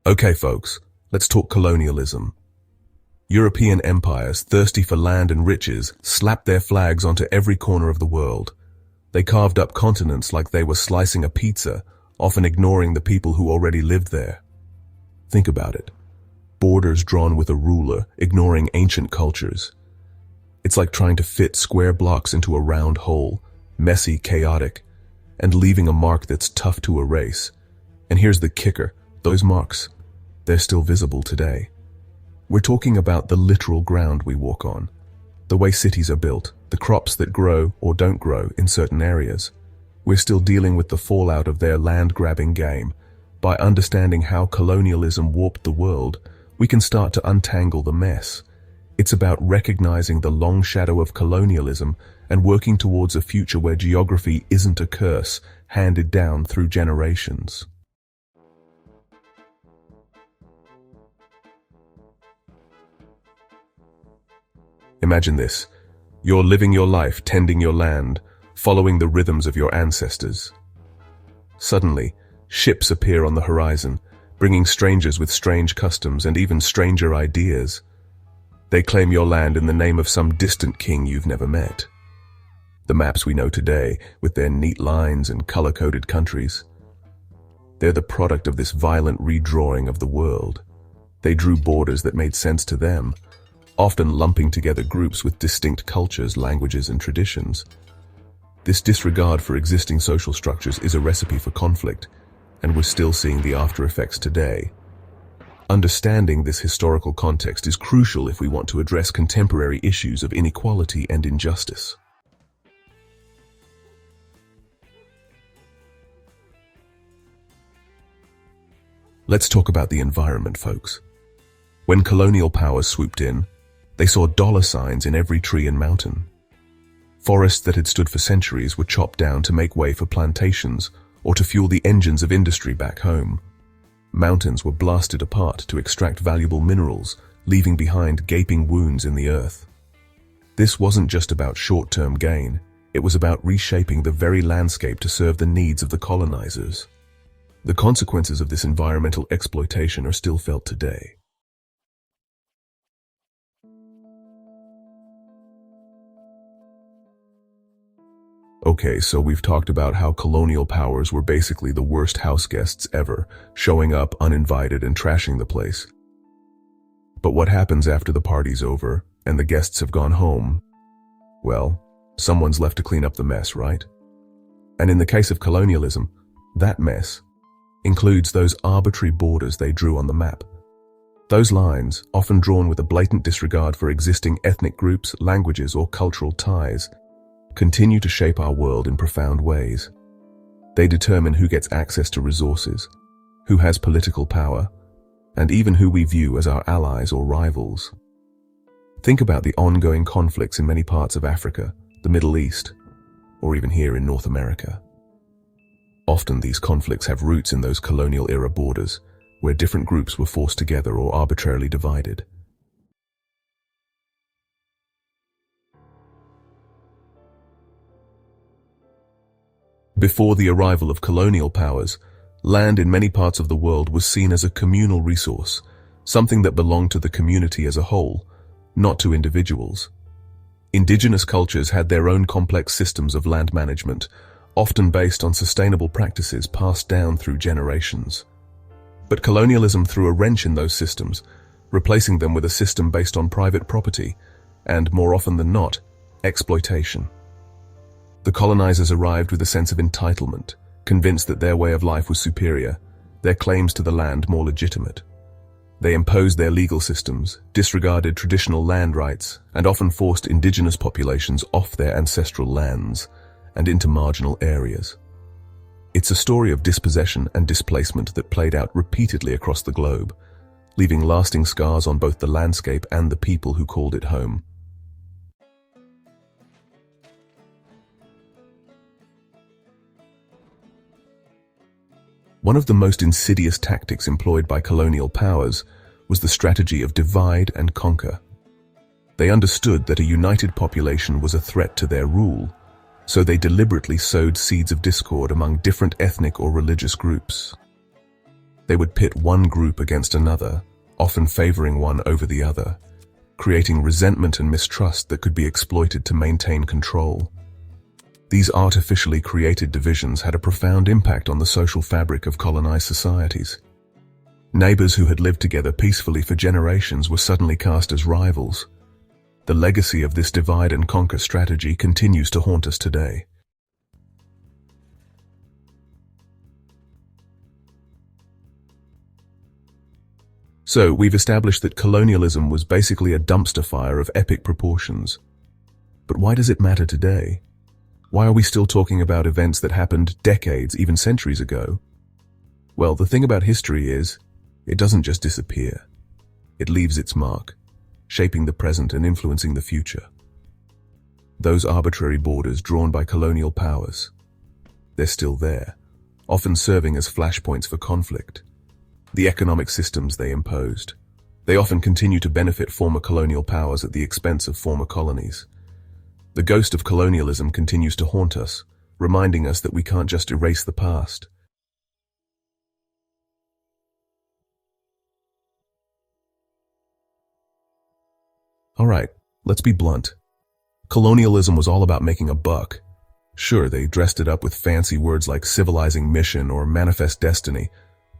Okay, folks, let's talk colonialism. European empires, thirsty for land and riches, slapped their flags onto every corner of the world. They carved up continents like they were slicing a pizza, often ignoring the people who already lived there. Think about it. Borders drawn with a ruler, ignoring ancient cultures. It's like trying to fit square blocks into a round hole, messy, chaotic, and leaving a mark that's tough to erase. And here's the kicker, those marks, they're still visible today. We're talking about the literal ground we walk on, the way cities are built, the crops that grow or don't grow in certain areas. We're still dealing with the fallout of their land-grabbing game. By understanding how colonialism warped the world, we can start to untangle the mess. It's about recognizing the long shadow of colonialism and working towards a future where geography isn't a curse handed down through generations. Imagine this. You're living your life tending your land, following the rhythms of your ancestors. Suddenly, ships appear on the horizon, bringing strangers with strange customs and even stranger ideas. They claim your land in the name of some distant king you've never met. The maps we know today, with their neat lines and color-coded countries, they're the product of this violent redrawing of the world. They drew borders that made sense to them, often lumping together groups with distinct cultures, languages, and traditions. This disregard for existing social structures is a recipe for conflict, and we're still seeing the after effects today. Understanding this historical context is crucial if we want to address contemporary issues of inequality and injustice. Let's talk about the environment, folks. When colonial powers swooped in, they saw dollar signs in every tree and mountain. Forests that had stood for centuries were chopped down to make way for plantations or to fuel the engines of industry back home. Mountains were blasted apart to extract valuable minerals, leaving behind gaping wounds in the earth. This wasn't just about short-term gain, it was about reshaping the very landscape to serve the needs of the colonizers. The consequences of this environmental exploitation are still felt today. Okay, so we've talked about how colonial powers were basically the worst house guests ever, showing up uninvited and trashing the place. But what happens after the party's over and the guests have gone home? Well, someone's left to clean up the mess, right? And in the case of colonialism, that mess includes those arbitrary borders they drew on the map. Those lines, often drawn with a blatant disregard for existing ethnic groups, languages, or cultural ties, continue to shape our world in profound ways. They determine who gets access to resources, who has political power, and even who we view as our allies or rivals. Think about the ongoing conflicts in many parts of Africa, the Middle East, or even here in North America. Often these conflicts have roots in those colonial-era borders, where different groups were forced together or arbitrarily divided. Before the arrival of colonial powers, land in many parts of the world was seen as a communal resource, something that belonged to the community as a whole, not to individuals. Indigenous cultures had their own complex systems of land management, often based on sustainable practices passed down through generations. But colonialism threw a wrench in those systems, replacing them with a system based on private property and, more often than not, exploitation. The colonizers arrived with a sense of entitlement, convinced that their way of life was superior, their claims to the land more legitimate. They imposed their legal systems, disregarded traditional land rights, and often forced indigenous populations off their ancestral lands and into marginal areas. It's a story of dispossession and displacement that played out repeatedly across the globe, leaving lasting scars on both the landscape and the people who called it home. One of the most insidious tactics employed by colonial powers was the strategy of divide and conquer. They understood that a united population was a threat to their rule, so they deliberately sowed seeds of discord among different ethnic or religious groups. They would pit one group against another, often favoring one over the other, creating resentment and mistrust that could be exploited to maintain control. These artificially created divisions had a profound impact on the social fabric of colonized societies. Neighbors who had lived together peacefully for generations were suddenly cast as rivals. The legacy of this divide and conquer strategy continues to haunt us today. So, we've established that colonialism was basically a dumpster fire of epic proportions. But why does it matter today? Why are we still talking about events that happened decades, even centuries ago? Well, the thing about history is, it doesn't just disappear. It leaves its mark, shaping the present and influencing the future. Those arbitrary borders drawn by colonial powers, they're still there, often serving as flashpoints for conflict. The economic systems they imposed, they often continue to benefit former colonial powers at the expense of former colonies. The ghost of colonialism continues to haunt us, reminding us that we can't just erase the past. Alright, let's be blunt. Colonialism was all about making a buck. Sure, they dressed it up with fancy words like civilizing mission or manifest destiny,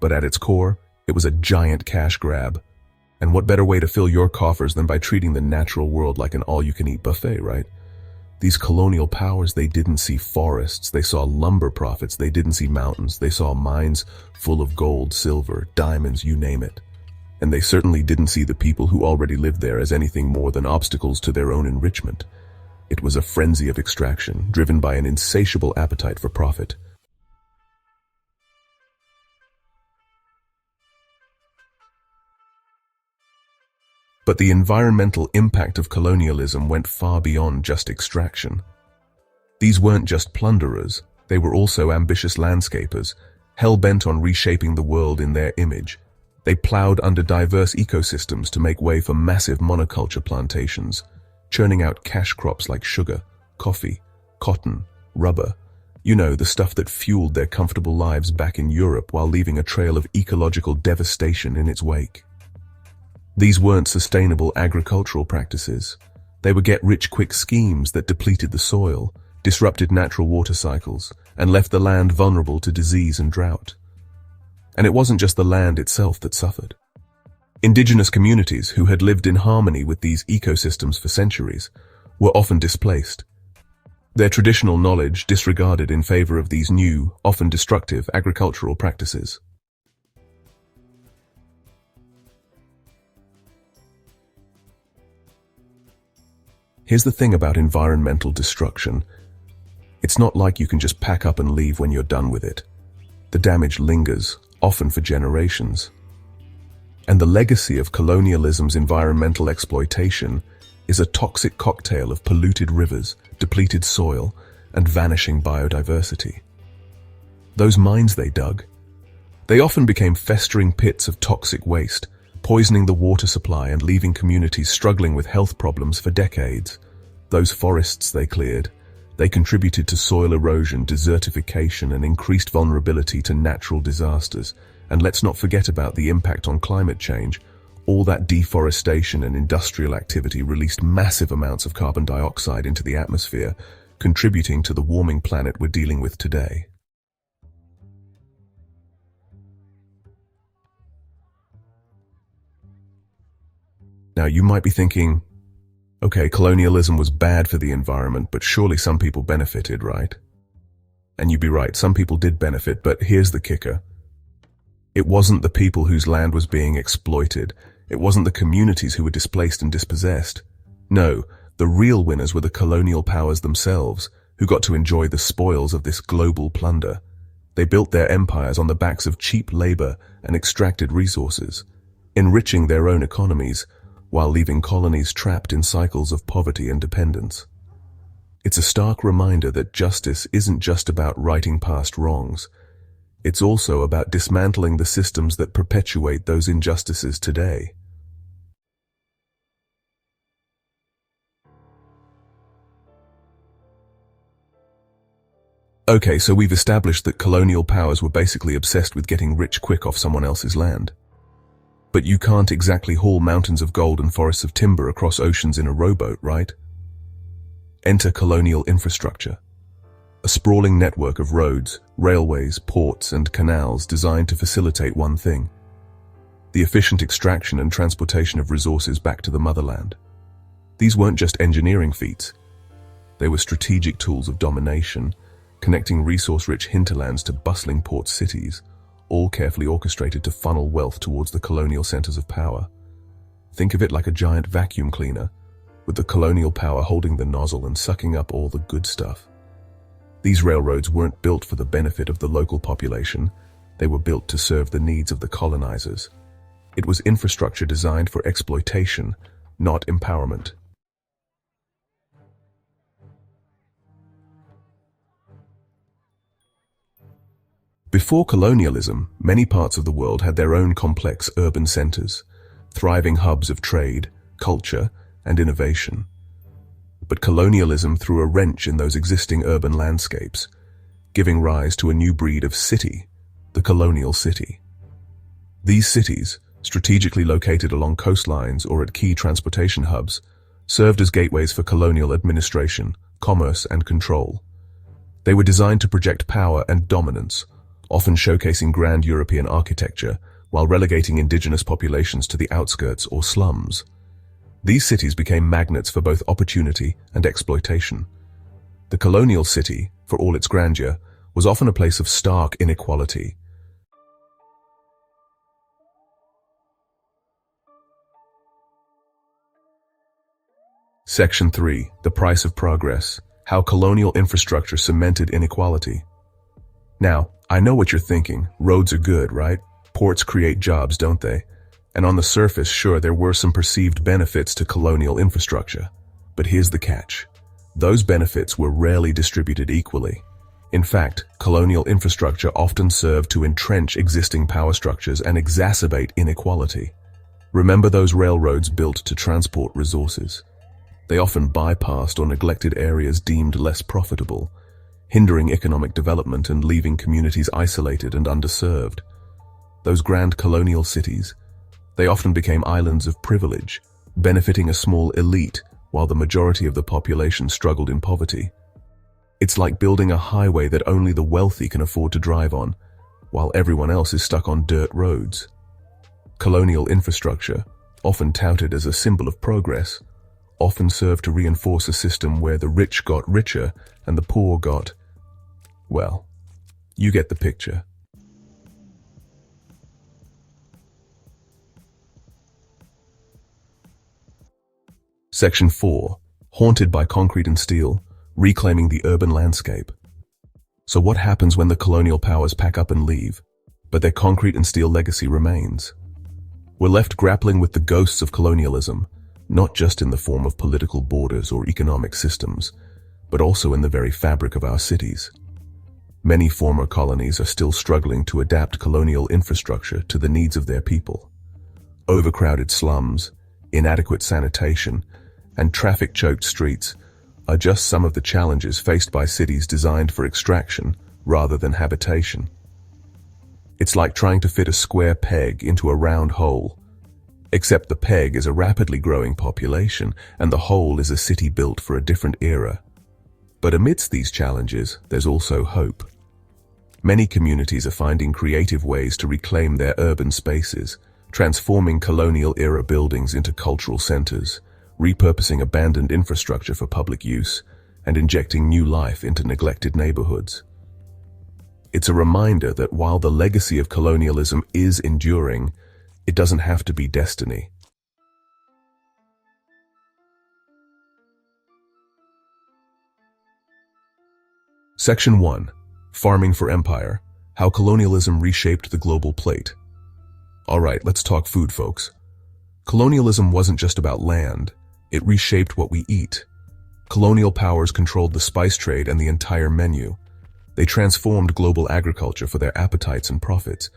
but at its core, it was a giant cash grab. And what better way to fill your coffers than by treating the natural world like an all-you-can-eat buffet, right? These colonial powers, they didn't see forests, they saw lumber profits, they didn't see mountains, they saw mines full of gold, silver, diamonds, you name it. And they certainly didn't see the people who already lived there as anything more than obstacles to their own enrichment. It was a frenzy of extraction, driven by an insatiable appetite for profit. But the environmental impact of colonialism went far beyond just extraction. These weren't just plunderers, they were also ambitious landscapers, hell-bent on reshaping the world in their image. They plowed under diverse ecosystems to make way for massive monoculture plantations, churning out cash crops like sugar, coffee, cotton, rubber. You know, the stuff that fueled their comfortable lives back in Europe while leaving a trail of ecological devastation in its wake. These weren't sustainable agricultural practices. They were get-rich-quick schemes that depleted the soil, disrupted natural water cycles, and left the land vulnerable to disease and drought. And it wasn't just the land itself that suffered. Indigenous communities who had lived in harmony with these ecosystems for centuries were often displaced, their traditional knowledge disregarded in favor of these new, often destructive agricultural practices. Here's the thing about environmental destruction. It's not like you can just pack up and leave when you're done with it. The damage lingers, often for generations. And the legacy of colonialism's environmental exploitation is a toxic cocktail of polluted rivers, depleted soil, and vanishing biodiversity. Those mines they dug, they often became festering pits of toxic waste, poisoning the water supply and leaving communities struggling with health problems for decades. Those forests they cleared, they contributed to soil erosion, desertification, and increased vulnerability to natural disasters. And let's not forget about the impact on climate change. All that deforestation and industrial activity released massive amounts of carbon dioxide into the atmosphere, contributing to the warming planet we're dealing with today. Now, you might be thinking, okay, colonialism was bad for the environment, but surely some people benefited, right? And you'd be right, some people did benefit, but here's the kicker. It wasn't the people whose land was being exploited. It wasn't the communities who were displaced and dispossessed. No, the real winners were the colonial powers themselves, who got to enjoy the spoils of this global plunder. They built their empires on the backs of cheap labor and extracted resources, enriching their own economies, while leaving colonies trapped in cycles of poverty and dependence. It's a stark reminder that justice isn't just about righting past wrongs. It's also about dismantling the systems that perpetuate those injustices today. Okay, so we've established that colonial powers were basically obsessed with getting rich quick off someone else's land. But you can't exactly haul mountains of gold and forests of timber across oceans in a rowboat, right? Enter colonial infrastructure. A sprawling network of roads, railways, ports, and canals designed to facilitate one thing: the efficient extraction and transportation of resources back to the motherland. These weren't just engineering feats. They were strategic tools of domination, connecting resource-rich hinterlands to bustling port cities, all carefully orchestrated to funnel wealth towards the colonial centers of power. Think of it like a giant vacuum cleaner, with the colonial power holding the nozzle and sucking up all the good stuff. These railroads weren't built for the benefit of the local population. They were built to serve the needs of the colonizers. It was infrastructure designed for exploitation, not empowerment. Before colonialism, many parts of the world had their own complex urban centers, thriving hubs of trade, culture, and innovation. But colonialism threw a wrench in those existing urban landscapes, giving rise to a new breed of city, the colonial city. These cities, strategically located along coastlines or at key transportation hubs, served as gateways for colonial administration, commerce, and control. They were designed to project power and dominance, often showcasing grand European architecture while relegating indigenous populations to the outskirts or slums. These cities became magnets for both opportunity and exploitation. The colonial city, for all its grandeur, was often a place of stark inequality. Section 3. The Price of Progress. How colonial infrastructure cemented inequality. Now, I know what you're thinking. Roads are good, right? Ports create jobs, don't they? And on the surface, sure, there were some perceived benefits to colonial infrastructure. But here's the catch. Those benefits were rarely distributed equally. In fact, colonial infrastructure often served to entrench existing power structures and exacerbate inequality. Remember those railroads built to transport resources? They often bypassed or neglected areas deemed less profitable, hindering economic development and leaving communities isolated and underserved. Those grand colonial cities, they often became islands of privilege, benefiting a small elite while the majority of the population struggled in poverty. It's like building a highway that only the wealthy can afford to drive on, while everyone else is stuck on dirt roads. Colonial infrastructure, often touted as a symbol of progress, often served to reinforce a system where the rich got richer and the poor got, well, you get the picture. Section 4. Haunted by concrete and steel, reclaiming the urban landscape. So what happens when the colonial powers pack up and leave, but their concrete and steel legacy remains? We're left grappling with the ghosts of colonialism, not just in the form of political borders or economic systems, but also in the very fabric of our cities. Many former colonies are still struggling to adapt colonial infrastructure to the needs of their people. Overcrowded slums, inadequate sanitation, and traffic-choked streets are just some of the challenges faced by cities designed for extraction rather than habitation. It's like trying to fit a square peg into a round hole, except the peg is a rapidly growing population and the hole is a city built for a different era. But amidst these challenges, there's also hope. Many communities are finding creative ways to reclaim their urban spaces, transforming colonial-era buildings into cultural centers, repurposing abandoned infrastructure for public use, and injecting new life into neglected neighborhoods. It's a reminder that while the legacy of colonialism is enduring, it doesn't have to be destiny. Section 1. Farming for Empire. How colonialism reshaped the global plate. Alright, let's talk food, folks. Colonialism wasn't just about land. It reshaped what we eat. Colonial powers controlled the spice trade and the entire menu. They transformed global agriculture for their appetites and profits.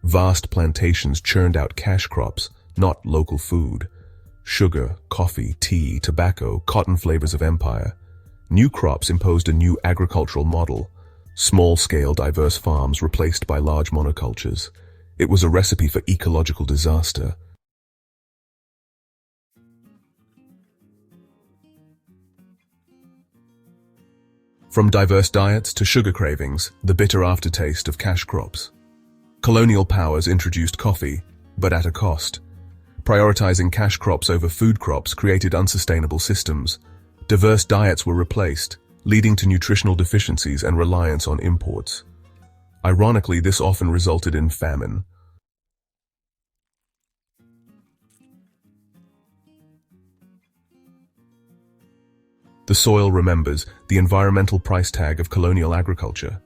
Vast plantations churned out cash crops, not local food. Sugar, coffee, tea, tobacco, cotton flavors of empire. New crops imposed a new agricultural model, Small-scale, diverse farms replaced by large monocultures. It was a recipe for ecological disaster. From diverse diets to sugar cravings, the bitter aftertaste of cash crops. Colonial powers introduced coffee, but at a cost. Prioritizing cash crops over food crops created unsustainable systems. Diverse diets were replaced, leading to nutritional deficiencies and reliance on imports. Ironically, this often resulted in famine. The soil remembers the environmental price tag of colonial agriculture.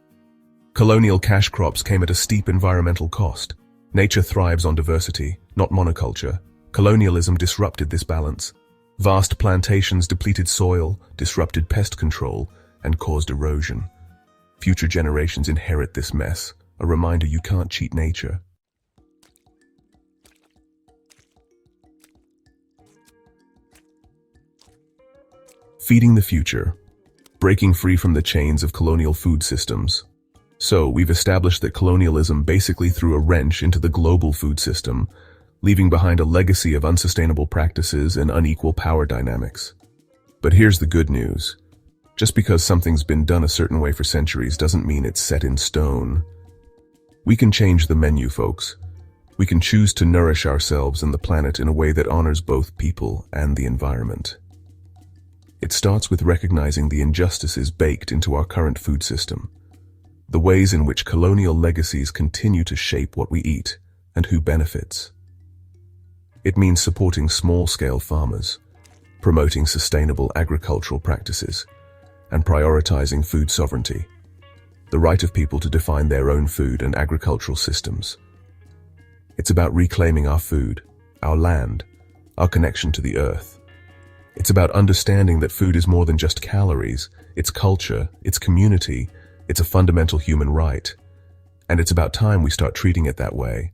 Colonial cash crops came at a steep environmental cost. Nature thrives on diversity, not monoculture. Colonialism disrupted this balance. Vast plantations depleted soil, disrupted pest control, and caused erosion. Future generations inherit this mess, a reminder you can't cheat nature. Feeding the future, breaking free from the chains of colonial food systems. So, we've established that colonialism basically threw a wrench into the global food system, leaving behind a legacy of unsustainable practices and unequal power dynamics. But here's the good news. Just because something's been done a certain way for centuries doesn't mean it's set in stone. We can change the menu, folks. We can choose to nourish ourselves and the planet in a way that honors both people and the environment. It starts with recognizing the injustices baked into our current food system, the ways in which colonial legacies continue to shape what we eat and who benefits. It means supporting small-scale farmers, promoting sustainable agricultural practices, and prioritizing food sovereignty, the right of people to define their own food and agricultural systems. It's about reclaiming our food, our land, our connection to the earth. It's about understanding that food is more than just calories, it's culture, it's community, it's a fundamental human right. And it's about time we start treating it that way.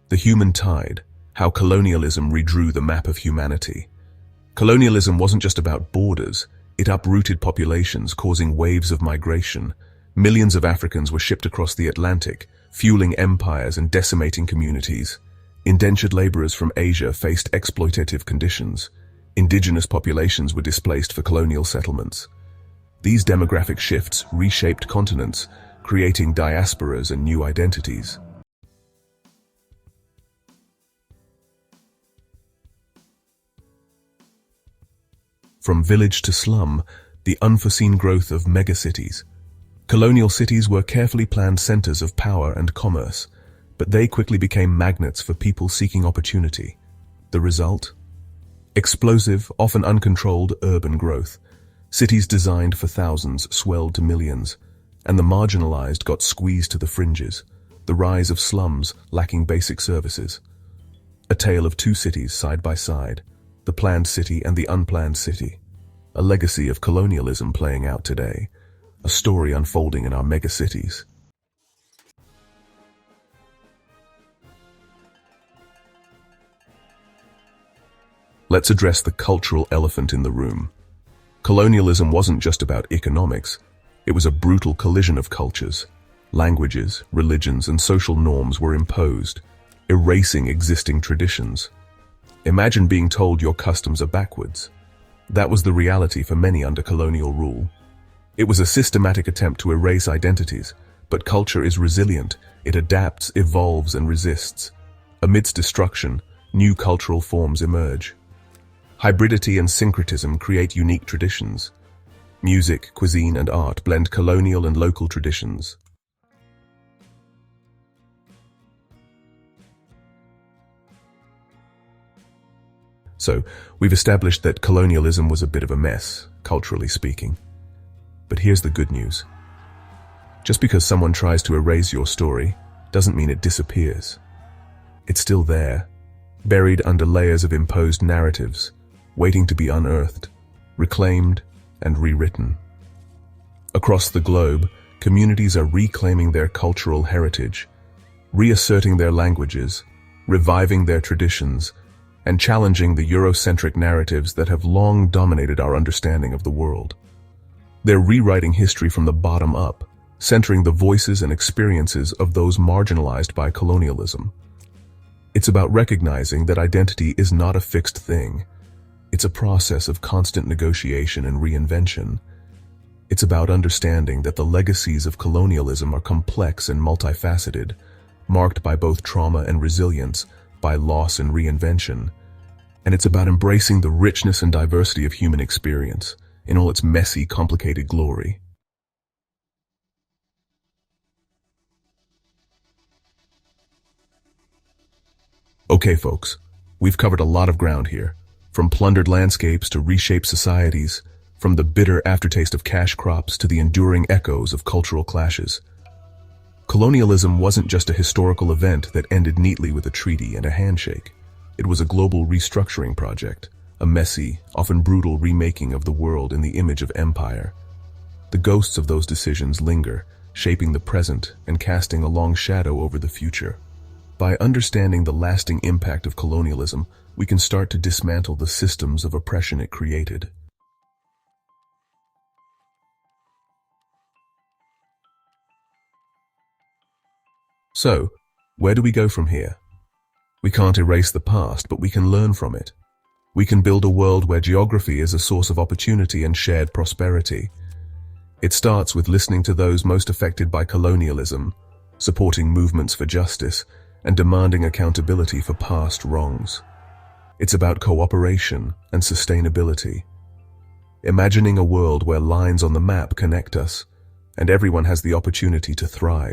The human tide, how colonialism redrew the map of humanity. Colonialism wasn't just about borders, it uprooted populations, causing waves of migration. Millions of Africans were shipped across the Atlantic, fueling empires and decimating communities. Indentured laborers from Asia faced exploitative conditions. Indigenous populations were displaced for colonial settlements. These demographic shifts reshaped continents, creating diasporas and new identities. From village to slum, the unforeseen growth of megacities. Colonial cities were carefully planned centers of power and commerce, but they quickly became magnets for people seeking opportunity. The result? Explosive, often uncontrolled urban growth. Cities designed for thousands swelled to millions, and the marginalized got squeezed to the fringes. The rise of slums lacking basic services. A tale of two cities side by side, the planned city and the unplanned city. A legacy of colonialism playing out today. A story unfolding in our megacities. Let's address the cultural elephant in the room. Colonialism wasn't just about economics, it was a brutal collision of cultures. Languages, religions, and social norms were imposed, erasing existing traditions. Imagine being told your customs are backwards. That was the reality for many under colonial rule. It was a systematic attempt to erase identities, but culture is resilient. It adapts, evolves, and resists. Amidst destruction, new cultural forms emerge. Hybridity and syncretism create unique traditions. Music, cuisine, and art blend colonial and local traditions. So, we've established that colonialism was a bit of a mess, culturally speaking. But here's the good news. Just because someone tries to erase your story doesn't mean it disappears. It's still there, buried under layers of imposed narratives, waiting to be unearthed, reclaimed, and rewritten. Across the globe, communities are reclaiming their cultural heritage, reasserting their languages, reviving their traditions, and challenging the Eurocentric narratives that have long dominated our understanding of the world. They're rewriting history from the bottom up, centering the voices and experiences of those marginalized by colonialism. It's about recognizing that identity is not a fixed thing. It's a process of constant negotiation and reinvention. It's about understanding that the legacies of colonialism are complex and multifaceted, marked by both trauma and resilience, by loss and reinvention. And it's about embracing the richness and diversity of human experience in all its messy, complicated glory. Okay, folks, we've covered a lot of ground here, from plundered landscapes to reshaped societies, from the bitter aftertaste of cash crops to the enduring echoes of cultural clashes. Colonialism wasn't just a historical event that ended neatly with a treaty and a handshake. It was a global restructuring project, a messy, often brutal remaking of the world in the image of empire. The ghosts of those decisions linger, shaping the present and casting a long shadow over the future. By understanding the lasting impact of colonialism, we can start to dismantle the systems of oppression it created. So, where do we go from here? We can't erase the past, but we can learn from it. We can build a world where geography is a source of opportunity and shared prosperity. It starts with listening to those most affected by colonialism, supporting movements for justice, and demanding accountability for past wrongs. It's about cooperation and sustainability. Imagining a world where lines on the map connect us, and everyone has the opportunity to thrive.